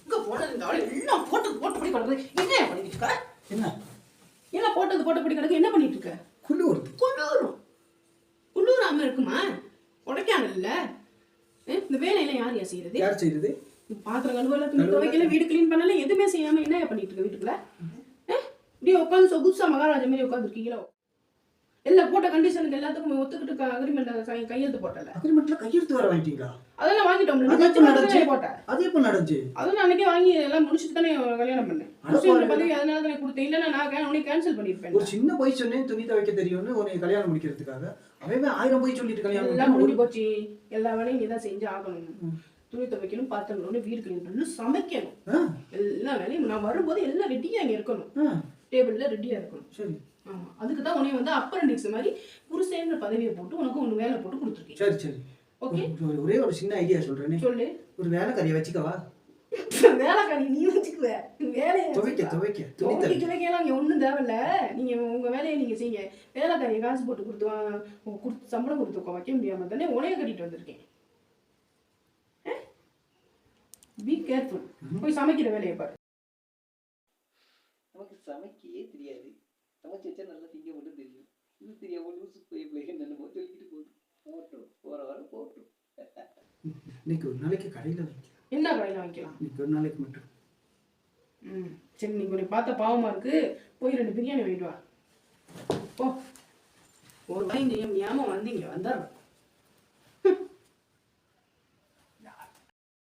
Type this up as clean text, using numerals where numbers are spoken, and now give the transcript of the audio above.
இங்க போனது இந்த ஆளு எல்லாம் போட்டு போட்டு கிடக்குது. என்ன பண்ணிட்டு இருக்க? என்ன எல்லாம் போட்டபடி கிடக்கு. என்ன பண்ணிட்டு இருக்க? குளிரும். குளிராம இருக்குமா? உடைக்காங்கல்ல. இந்த வேலையெல்லாம் யார் செய்யறது? யார் செய்யறது? பாத்திரம் கழுவல, துணி துவைக்கல, வீடு கிளீன் பண்ணல, எதுவுமே செய்யாம என்ன பண்ணிட்டு இருக்க வீட்டுக்குள்ள? இப்படியே உட்காந்து சொகுசா மகாராஜா மாதிரி உட்காந்துருக்கீங்களோ? எல்லாம் போட்ட கண்டிஷனுக்கு எல்லாத்துக்கும் ஒத்துக்கிட்டு அக்ரிமெண்ட் கையெழுத்து போட்டல. அக்ரிமெண்ட்ல கையெழுத்து வர வாங்கிட்டீங்களா? அதெல்லாம் வாங்கிட்டோம்ல. அது எப்ப நடந்துச்சு? அது எப்ப நடந்துச்சு? அதெல்லாம் அன்னைக்கே வாங்கி எல்லாம் முடிச்சிட்டு தானே கல்யாணம் பண்ணேன். முஸ்லிம் பதவி அதனால தானே கொடுத்தேன். இல்லைன்னா நான் உனக்கு கேன்சல் பண்ணிருப்பேன். ஒரு சின்ன போய் சொன்னேன் துணி துவைக்க தெரியும்னு உன்னை கல்யாணம் முடிக்கிறதுக்காக. அவன் 1000 போய் சொல்லிட்டு கல்யாணம் எல்லாம் முடிஞ்சு போச்சு. எல்லா வேலையும் நீ தான் செஞ்சு ஆகணும். துணி துவைக்கணும், பாத்திரம் கழுவணும், வீடு கிளீன் பண்ணணும், சமைக்கணும். எல்லா வேலையும் நான் வரும்போது எல்லாம் ரெடியா அங்க இருக்கணும். டேபிள்ல ரெடியா இருக்கணும். சரி. ஆமா, அதுக்கு தான் உன்னை வந்து அப்பரண்டிக்ஸ் மாதிரி புருஷன்ற பதவியை போட்டு உனக்கு ஒன்று வேலை போட்டு கொடுத்துருக்கேன். சரி சரி. ஓகே. ஒரே ஒரு சின்ன ஐடியா சொல்றேனே. சொல்லு. ஒரு வேலைக்காரியை வச்சுக்கவா? வேலைக்காரி நீ வச்சுக்குவ. வேலையை துவைக்கலாம் இங்கே ஒன்றும் தேவையில்ல. நீங்க உங்க வேலையை நீங்க செய்யுங்க. வேலைக்காரியை காசு போட்டு கொடுத்து சம்பளம் கொடுத்து வைக்க முடியாம தானே உனைய கட்டிட்டு வந்திருக்கேன். Be careful. போய் சமைக்கிற வேலையை பாரு. நமக்கு சமைக்கவே தெரியாது. சமைச்சு வச்சா நல்லா திங்க மட்டும் தெரியும். இது தெரியாம லூசு போய் என்னென்னமோ சொல்லிட்டு போட்டோம். போற வாரம் போட்டோம். இன்னைக்கு ஒரு நாளைக்கு கடையில் வைக்கலாம். என்ன கடையில் வைக்கலாம்? இன்னைக்கு ஒரு நாளைக்கு மட்டும். சரி, நீங்க உனக்கு பார்த்த பாவமா இருக்கு. போய் 2 பிரியாணி வாங்கிட்டு வா. போ. ஒரு வாங்கி ஞாபகம் வந்தீங்க வந்தாரு.